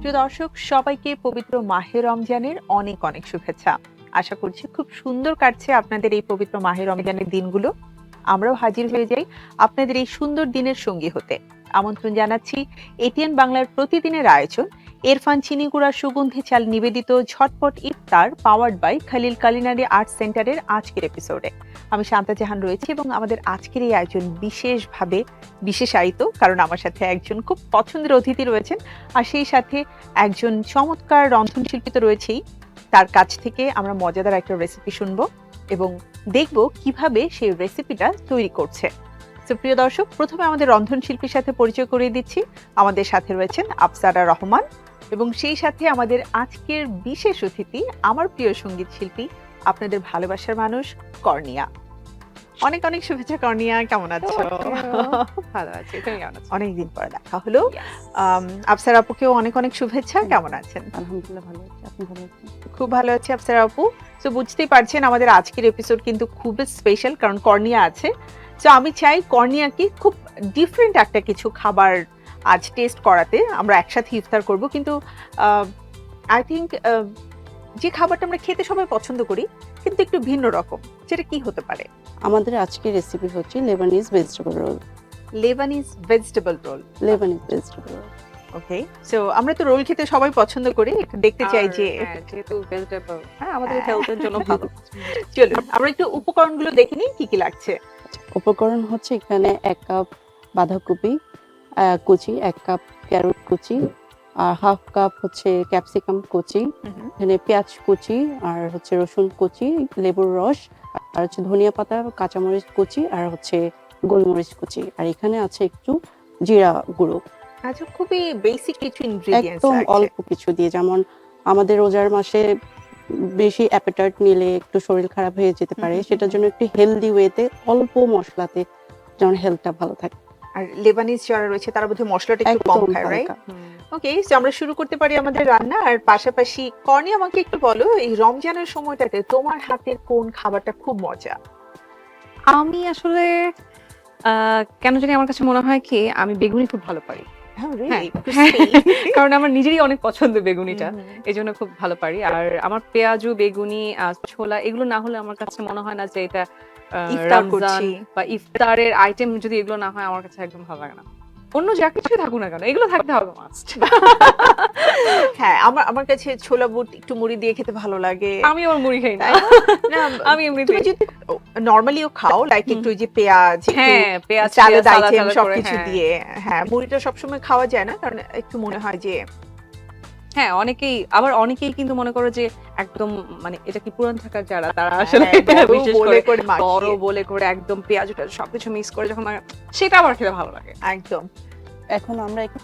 সুপ্রিয় দর্শক, সবাইকে পবিত্র মাহে রমজানের অনেক অনেক শুভেচ্ছা। আশা করছি খুব সুন্দর কাটছে আপনাদের এই পবিত্র মাহে রমজানের দিনগুলো। আমরাও হাজির হয়ে যাই আপনাদের এই সুন্দর দিনের সঙ্গী হতে। আমন্ত্রণ জানাচ্ছি এটিএন বাংলার প্রতিদিনের আয়োজন ইরফান চিনিগুড়া সুগন্ধি চাল নিবেদিত ঝটপট ইফতার powered by Khalil culinary art সেন্টারের আজকের এপিসোডে। আমি শান্তা জাহান রয়েছি এবং আমাদের আজকের এই আয়োজন বিশেষভাবে বিশেষায়িত, কারণ আমার সাথে একজন খুব পছন্দের অতিথি রয়েছেন, আর সেই সাথে একজন চমৎকার রন্ধনশিল্পী তো রয়েছেই। তার কাছ থেকে আমরা মজাদার একটা রেসিপি শুনবো এবং দেখব কিভাবে সেই রেসিপিটা তৈরি করছে। তো প্রিয় দর্শক, প্রথমে আমাদের রন্ধনশিল্পীর সাথে পরিচয় করিয়ে দিচ্ছি। আমাদের সাথে রয়েছেন আফসারা রহমান এবং সেই সাথে আমাদের আজকের বিশেষ অতিথি আমার প্রিয় সঙ্গীত শিল্পী, আপনাদের ভালোবাসার মানুষ কর্নিয়া। অনেক অনেক শুভেচ্ছা কর্নিয়া, কেমন আছো? ভালো আছি, তুমি কেমন আছো? অনেকদিন পরে দেখা হলো। আফসারা আপুকেও অনেক অনেক শুভেচ্ছা, কেমন আছেন? আলহামদুলিল্লাহ ভালো আছি, আপনি ভালো আছেন? খুব ভালো আছি আফসারা আপু। তো বুঝতেই পারছেন আমাদের আজকের এপিসোড কিন্তু খুব স্পেশাল, কারণ কর্নিয়া আছে। তো আমি চাই কর্নিয়াকে খুব ডিফারেন্ট একটা কিছু খাবার আজ টেস্ট করাতে। আমরা একসাথে ইফতার করব, কিন্তু আই থিংক যে খাবারটা আমরা খেতে সবাই পছন্দ করি কিন্তু একটু ভিন্ন রকম, সেটা কি হতে পারে? আমাদের আজকের রেসিপি হচ্ছে Lebanese vegetable roll. Lebanese vegetable roll. Lebanese vegetable roll. Okay, so আমরা তো রোল খেতে সবাই পছন্দ করি, একটু দেখতে চাই যে যেহেতু ভেজিটেবল, আমাদের হেলথের জন্য ভালো। চলুন আমরা একটু উপকরণগুলো দেখে নিই কি কি লাগছে। উপকরণ হচ্ছে এখানে 1 কাপ বাঁধাকপি কুচি, 1 কাপ ক্যারট কুচি, আর হাফ কাপ হচ্ছে ক্যাপসিকাম কুচি, এখানে পেঁয়াজ কুচি, আর হচ্ছে রসুন কুচি, লেবুর রস, আর হচ্ছে ধনিয়া পাতা, কাঁচামরিচ কুচি, আর হচ্ছে গোলমরিচ কুচি, আর এখানে আছে একটু জিরা গুঁড়ো। আচ্ছা, খুবই বেসিক কিছু ইনগ্রেডিয়েন্টস একদম আছে। অল্প কিছু দিয়ে, যেমন আমাদের রোজার মাসে বেশি অ্যাপেটাইট নিলে একটু শরীর খারাপ হয়ে যেতে পারে, সেটার জন্য একটু হেলদি ওয়েতে অল্প মশলাতে যেন হেলথটা ভালো থাকে। আর লেবানিজ যারা রয়েছে তারা বোধহয় মশলাটা একটু কম একদম খায়, রাইট? হালকা। ওকে, সো আমরা শুরু করতে পারি আমাদের রান্না। আর পাশাপাশি কর্নিয়া, আমাকে একটু বলো এই রমজানের সময়টাতে তোমার হাতের কোন খাবারটা খুব মজা? আমি আসলে কেন জানি আমার কাছে মনে হয় কি আমি বেগুনি খুব ভালো পারি। হ্যাঁ, হ্যাঁ, really? Crispy? কারণ আমার নিজেরই অনেক পছন্দ বেগুনিটা। এজন্য খুব ভালো পারি। আর আমার পেঁয়াজু, বেগুনি, ছোলা এগুলো না হলে আমার কাছে মনে হয় না যে এটা ইফতার রমজান করছি। বা ইফতারের আইটেম যদি এগুলো না হয় আমার কাছে একদম ভালো লাগে না। অন্য যা কিছুই থাকুক না কেন এগুলো থাকতে হবে মাস্ট। হ্যাঁ, আমার কাছে ছোলা বুট একটু মুড়ি দিয়ে খেতে ভালো লাগে। আমি আমার মুড়ি খাই না। না, আমি এমনিতে তুমি যদি নরমালিও খাও, লাইক একটু ওই যে পেঁয়াজ, হ্যাঁ, পেঁয়াজ সালাদ সালাদ আইটেম করে, সবকিছু হ্যাঁ। দিয়ে। হ্যাঁ, মুড়িটা সবসময় খাওয়া যায় না, কারণ একটু মনে হয় যে হ্যাঁ, অনেকেই কিন্তু মনে করো যে একদম মানে এটা কি পুরান থাকার যারা তারা আসলে বড় বিশেষ বলে করে করে মাখিয়ে। বড় বলে করে একদম পেঁয়াজ সবকিছু মিক্স করে যখন সেটা আমার খেতে ভালো লাগে। একদম। এখন আমরা একটু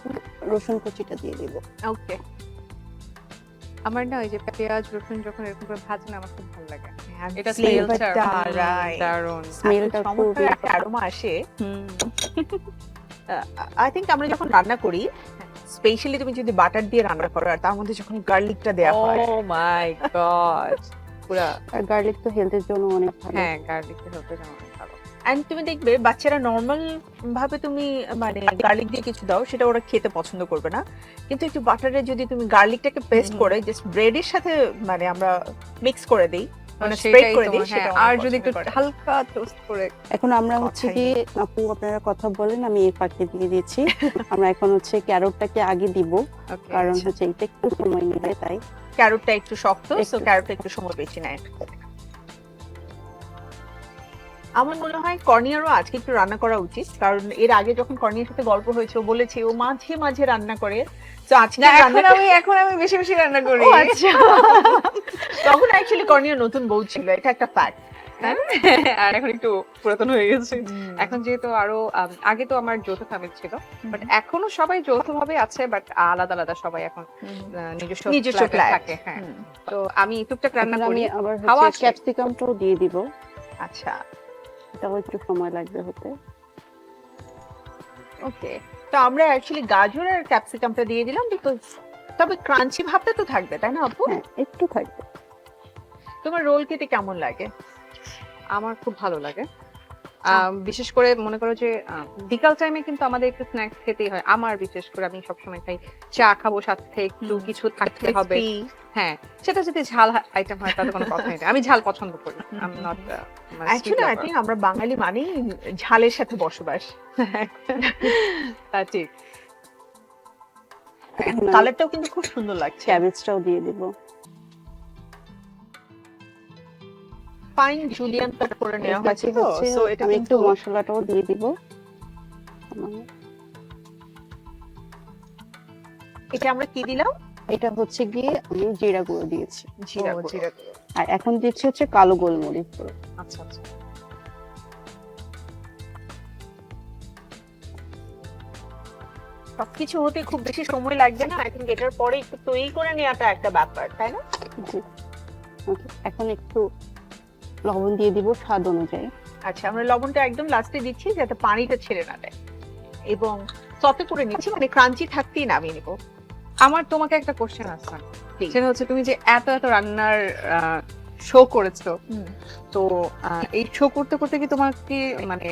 রসুন কুচিটা দিয়ে দিব। ওকে, আমার না ওই যে পেঁয়াজ রসুন যখন এরকম করে ভাজে না আমার খুব ভালো লাগে। এটা এটা স্মেলটা দারুণ। স্মেলটা চমৎকার খুবই একটা অ্যারোমা আসে। আই থিংক আমরা যখন রান্না করি, স্পেশালি তুমি যদি বাটার দিয়ে রান্না করো আর তার মধ্যে যখন গার্লিকটা দেয়া হয়, ও মাই গড, পুরা আর গার্লিক তো হেলথের জন্য অনেক ভালো। হ্যাঁ গার্লিকটা হতে অনেক ভালো। এন্ড তুমি দেখবে বাচ্চারা নর্মাল ভাবে তুমি মানে গার্লিক দিয়ে কিছু দাও, সেটা ওরা খেতে পছন্দ করবে না, কিন্তু একটু বাটারে যদি তুমি গার্লিকটাকে পেস্ট করে জাস্ট ব্রেডের সাথে মানে আমরা মিক্স করে দেই, মানে স্প্রেড সেটাই করে তো, দিই, হ্যাঁ, সেটা আর যদি একটু হালকা টোস্ট করে। এখন আমরা হচ্ছে কথাই কি আপু আপনারা কথা বলেন, আমি এই ফাঁকে দিয়ে দিচ্ছি। আমরা এখন হচ্ছে ক্যারটটাকে আগে দিব, Okay, কারণ আচ্ছা। হচ্ছে এটা একটু সময় নেবে, তাই ক্যারটটা একটু শক্ত, সো একটু। ক্যারটটা একটু সময় বেশি নেয়। আমার মনে হয় কর্নিয়ারও আজকে একটু রান্না করা উচিত, কারণ এর আগে যখন কর্নিয়ার সাথে গল্প হয়েছে ও বলেছে ও মাঝে মাঝে রান্না করে। তো আজকে না, রান্না এখন আমি বেশি বেশি রান্না করি। ও আচ্ছা। তখন অ্যাকচুয়ালি কর্নিয়া নতুন বউ ছিল, এটা একটা ফ্যাক্ট। আর এখন একটু পুরাতন হয়ে গেছে। এখন যেহেতু আরো আগে তো আমার যৌথ ফ্যামিলি ছিল, বাট এখনো সবাই যৌথভাবে আছে, বাট আলাদা আলাদা সবাই এখন নিজস্ব ফ্ল্যাট থাকে। হ্যাঁ, তো আমি টুকটাক রান্না এখন করি। আমি আবার খাওয়া হচ্ছে আসে। ক্যাপসিকামটাও দিয়ে দিব, আচ্ছা, এটাও একটু সময় লাগবে হতে। ওকে। তো আমরা অ্যাকচুয়ালি গাজর আর ক্যাপসিকামটা দিয়ে দিলাম, বিকজ তবে ক্রাঞ্চি ভাবটা তো থাকবে, তাই না আপু? হ্যাঁ, একটু থাকবে। তোমার রোল খেতে কেমন লাগে? আমার খুব ভালো লাগে। বিশেষ করে মনে করো যে বিকাল টাইমে কিন্তু আমাদের একটু স্ন্যাক্স খেতেই হয়। আমার বিশেষ করে আমি সবসময় খাই চা খাবো, সাথে একটু কিছু থাকতে হবে। হ্যাঁ, সেটা যদি ঝাল আইটেম হয় তাহলে কোনো কথাই নেই। আমি ঝাল পছন্দ করি। I am not actually I think আমরা বাঙালি মানেই ঝালের সাথে বসবাস। তা ঠিক। কালারটাও কিন্তু খুব সুন্দর লাগছে। ক্যাবেজটাও দিয়ে দিব। ফাইন জুলিয়ান কাট করে নেওয়া হয়েছে তো, সো এটা আমি কিন্তু একটু মশলাটাও দিয়ে দিব। এটা আমরা কি দিলাম? এটা হচ্ছে গিয়ে আমি জিরা গুঁড়ো দিয়েছি, জিরা ও, জিরা গুঁড়ো। আর এখন দিচ্ছি হচ্ছে কালো গোলমরিচ গুঁড়ো। আচ্ছা আচ্ছা। সবকিছু হতে খুব বেশি সময় লাগবে না। আই থিংক এটার পরে একটু তৈরি করে নেওয়াটা একটা ব্যাপার, তাই না? জি। ওকে, এখন একটু লবণ দিয়ে দিব স্বাদ অনুযায়ী। আচ্ছা, আমরা লবণটা একদম লাস্টে দিচ্ছি যাতে পানিটা ছেড়ে না দেয়, এবং সতে করে নিচ্ছি, মানে ক্রাঞ্চি থাকতেই নামিয়ে নিব। আমার তোমাকে একটা কোশ্চেন আছে, জি। সেটা হচ্ছে তুমি যে এত এত রান্নার শো করেছো, তো এই শো করতে করতে কি তোমাকে মানে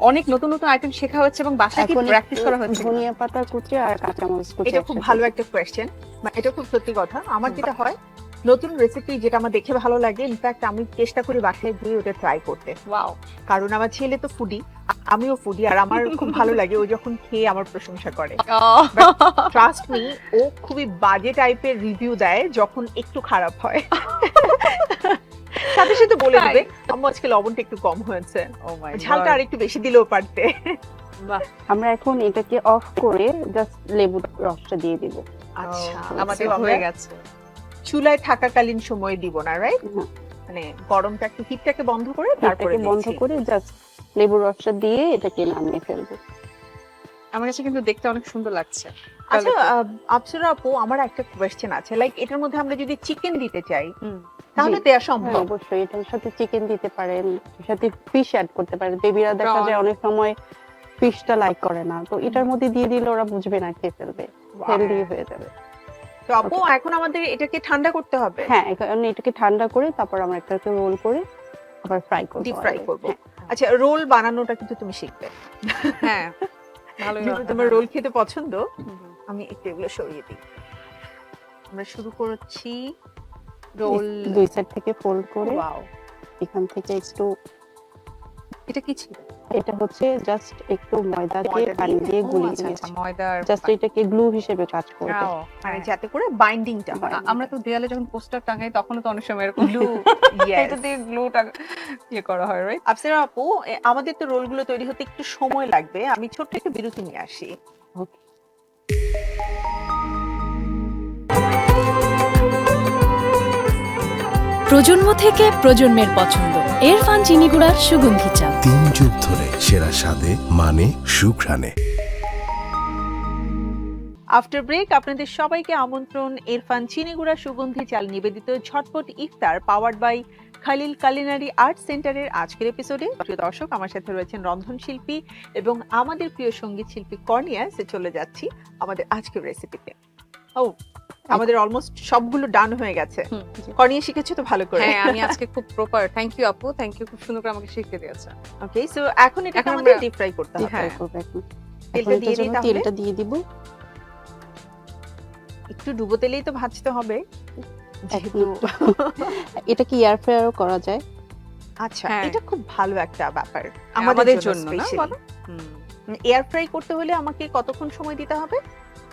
অনেক নতুন নতুন আইটেম শেখা হচ্ছে এবং বাসায় কি এখন প্র্যাকটিস করা হচ্ছে? ধনিয়া পাতা কুচি আর কাঁচামরিচ কুচি। এটা খুব ভালো একটা কোয়েশ্চেন, এটা খুব সত্যি কথা। আমার যেটা হয়, নতুন রেসিপি যেটা আমার দেখে ভালো লাগে, ইনফ্যাক্ট আমি চেষ্টা করি বাসায় গিয়ে ওটা ট্রাই করতে। ওয়াও। কারণ আমার ছেলে তো ফুডি, আমিও ফুডি, আর আমার খুব ভালো লাগে ও যখন খেয়ে আমার প্রশংসা করে। ট্রাস্ট মি, ও খুবই বাজে টাইপের রিভিউ দেয় যখন একটু খারাপ হয়। সাথে সাথে বলে তাই? দিবে আম্মু আজকে লবণটা একটু কম হয়েছে, ও মাই ঝালটা আর একটু বেশি দিলেও পারতে। আমরা এখন এটাকে অফ করে জাস্ট লেবুর রসটা দিয়ে দিব। আচ্ছা, আমাদের আমাদের হয়ে গেছে। চুলায় থাকাকালীন সময় দিব না, রাইট? হ্যাঁ। মানে গরমটা একটু, হিটটাকে বন্ধ করে তারপরে এটাকে বন্ধ করে জাস্ট লেবুর রসটা দিয়ে এটাকে নামিয়ে ফেলবো। আমার কাছে কিন্তু দেখতে অনেক সুন্দর লাগছে। আচ্ছা আপসরা আপু, আমার একটা কোয়েশ্চেন আছে, লাইক এটার মধ্যে আমরা যদি চিকেন দিতে চাই তাহলে জি। দেয়া হ্যাঁ, সম্ভব? অবশ্যই এটার সাথে চিকেন দিতে পারেন, এর সাথে ফিশ অ্যাড করতে পারেন। বেবিরা দেখা Prawn। যায় অনেক সময় ফিশটা লাইক করে না, তো এটার মধ্যে দিয়ে দিলে ওরা বুঝবে না, খেয়ে ফেলবে, হেলদি হয়ে যাবে। তো আপু এখন আমাদের এটাকে ঠান্ডা করতে হবে? হ্যাঁ, এখন এটাকে ঠান্ডা করে তারপর আমরা এটাকে রোল করে আবার ফ্রাই করব, ডিপ ফ্রাই করব। হ্যাঁ। আচ্ছা, রোল বানানোটা কিন্তু তুমি শিখবে। হ্যাঁ, ভালোই যেহেতু হবে। তোমার রোল খেতে পছন্দ, হুম। আমি একটু এগুলো সরিয়ে দিই। আমরা শুরু করছি রোল। দুই সাইড থেকে ফোল্ড করে ওয়াও, এখান থেকে একটু, এটা কি ছিল? এটা হচ্ছে জাস্ট একটু ময়দাকে ময়দা পানি দিয়ে? দিয়ে ও, গুলিয়ে আচ্ছা আচ্ছা, নিয়েছি, ময়দার জাস্ট এটাকে গ্লু হিসেবে কাজ করবে। ও, মানে হ্যাঁ। যাতে করে বাইন্ডিংটা হয়। আমরা তো দেয়ালে যখন পোস্টার টাঙাই তখনও তো অনেক সময় এরকম গ্লু এটা দিয়ে গ্লুটা ইয়ে করা হয়, রাইট? আপসরা আপু, আমাদের তো রোলগুলো তৈরি হতে একটু সময় লাগবে, আমি ছোট্ট একটা বিরতি নিয়ে আসি। Okay. প্রজন্ম থেকে প্রজন্মের পছন্দ ইরফান চিনিগুড়ার সুগন্ধি চা। 3 যুগ ধরে সেরা স্বাদে, মানে সুঘ্রাণে। আফটার ব্রেক আপনাদের সবাইকে আমন্ত্রণ ইরফান চিনিগুড়া সুগন্ধি চাল নিবেদিত ঝটপট ইফতার powered by Khalil culinary art সেন্টারের আজকের এপিসোডে। প্রিয় দর্শক, আমার সাথে রয়েছেন রন্ধন শিল্পী এবং আমাদের প্রিয় সঙ্গীত শিল্পী কর্নিয়াসে। চলে যাচ্ছি আমাদের আজকের রেসিপিতে। ও, আমাদের অলমোস্ট সবগুলো ডান হয়ে গেছে। কর্নিয়া শিখেছো তো ভালো করে? হ্যাঁ, আমি আজকে খুব প্রপার। থ্যাংক ইউ আপু, থ্যাংক ইউ, খুব সুন্দর করে আমাকে শিখিয়ে দিয়েছে। ওকে, সো এখন এটাকে এখন আমাদের আমরা ডিপ ফ্রাই করতে হবে। হ্যাঁ। করবে এখন। তেলটা দিয়ে এটার দিই জন্য তাহলে? তেলটা দিয়ে দিব। একটু ডুবো তেলেই তো ভাজতে হবে যেহেতু। এটা কি এয়ার ফ্রায়ারও করা যায়? আচ্ছা, হ্যাঁ। এটা খুব ভালো একটা ব্যাপার আমাদের জন্য না, বলো? এয়ার ফ্রাই করতে হলে আমাকে কতক্ষণ সময় দিতে হবে?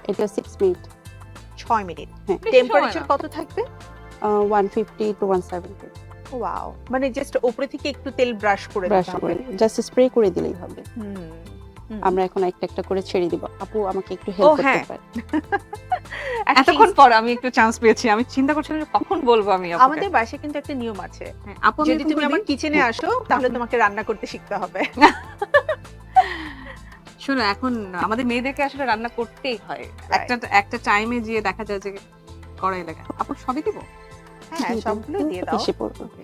এটা 6 মিনিট, 6 মিনিট। হ্যাঁ। বেশি টেম্পারেচার সময় না। কত থাকবে? 150 to 170 ওয়াও, মানে জাস্ট উপরে থেকে একটু তেল ব্রাশ করে ব্রাশ দিতে করে হবে। জাস্ট স্প্রে করে দিলেই হবে। হুম। আমরা এখন একটা একটা করে ছেড়ে দিব। আপু আমাকে একটু হেল্প করতে হ্যাঁ। পারে? এতক্ষণ পর আমি একটু চান্স পেয়েছি। আমি চিন্তা করছিলাম যে কখন বলবো আমি আপুকে। আমাদের বাসায় কিন্তু একটা নিয়ম আছে, হ্যাঁ, আপু যদি তুমি আমার কিচেনে আসো তাহলে তোমাকে রান্না করতে শিখতে হবে। শোনো, এখন আমাদের মেয়েদেরকে আসলে রান্না করতেই হয়। একটা একটা টাইমে গিয়ে দেখা যায় যে কড়াই লাগে। আপু সবই দিব? হ্যাঁ, সবগুলো দিয়ে দাও। এসে পড়বে।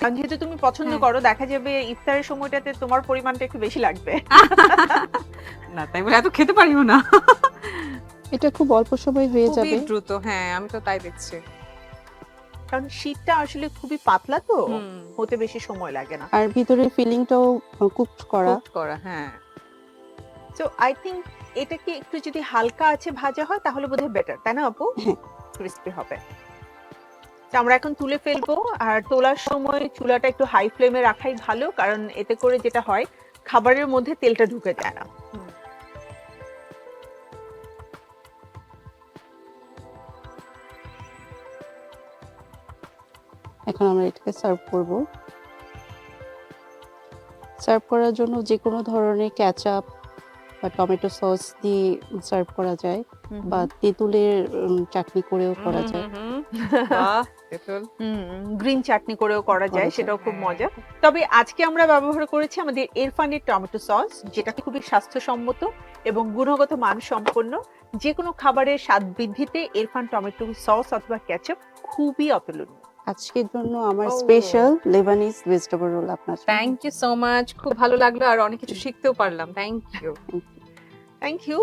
কারণ যেহেতু তুমি পছন্দ হ্যাঁ। করো, দেখা যাবে ইফতারের সময়টাতে তোমার পরিমাণটা একটু বেশি লাগবে। না, তাই বলে এত খেতে পারিও না। এটা খুব অল্প সময় হয়ে খুবই যাবে। দ্রুত, হ্যাঁ, আমি তো তাই দেখছি। কারণ শীতটা আসলে খুবই পাতলা তো, হুম, হতে বেশি সময় লাগে না। আর ভিতরের ফিলিংটাও কুক করা। cook করা, হ্যাঁ। সো আই থিংক এটা কি একটু যদি হালকা আছে ভাজা হয় তাহলে বোধহয় বেটার, তাই না আপু? হ্যাঁ। ক্রিস্পি হবে। তো আমরা এখন তুলে ফেলবো, আর তোলার সময় চুলাটা একটু হাই ফ্লেমে রাখাই ভালো, কারণ এতে করে যেটা হয় খাবারের মধ্যে তেলটা ঢুকে যায় না। এখন আমরা এটাকে সার্ভ করব। সার্ভ করার জন্য যে কোনো ধরনের কেচাপ বা টমেটো সস দিয়ে সার্ভ করা যায়, বা তেঁতুলের চাটনি করেও করা যায়। বাহ, তেঁতুল। গ্রিন চাটনি করেও করা যায়, করা যায়। সেটাও খুব মজা। তবে আজকে আমরা ব্যবহার করেছি আমাদের ইরফানের টমেটো সস, যেটা খুবই স্বাস্থ্যসম্মত এবং গুণগত মান সম্পন্ন। যে কোনো খাবারের স্বাদ বৃদ্ধিতে ইরফান টমেটো সস অথবা কেচাপ খুবই অতুলনীয়। আজকের জন্য আমার Oh. Special Lebanese vegetable role আপনার জন্য। থ্যাংক ইউ সো মাচ, খুব ভালো লাগলো আর অনেক কিছু শিখতেও পারলাম। Thank you. Thank you.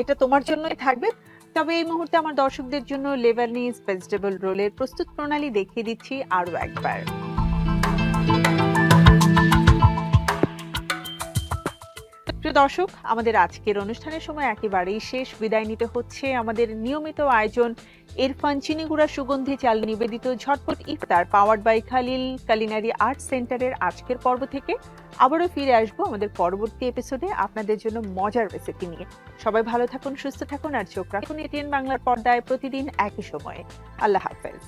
এটা তোমার জন্যই থাকবে। তবে এই মুহূর্তে আমার দর্শকদের জন্য লেবানিজ ভেজিটেবল রোলের প্রস্তুত প্রণালী দেখিয়ে দিচ্ছি আরো একবার। প্রিয় দর্শক, আমাদের আজকের অনুষ্ঠানের সময় একেবারেই শেষ। বিদায় নিতে হচ্ছে। আমাদের নিয়মিত আয়োজন ইরফান চিনিগুড়া সুগন্ধি চাল নিবেদিত ঝটপট ইফতার powered by Khalil culinary art সেন্টারের আজকের পর্ব থেকে। আবারও ফিরে আসবো আমাদের পরবর্তী এপিসোডে আপনাদের জন্য মজার রেসিপি নিয়ে। সবাই ভালো থাকুন, সুস্থ থাকুন, আর চোখ রাখুন এটিএন বাংলার পর্দায় প্রতিদিন একই সময়ে। আল্লাহ হাফেজ।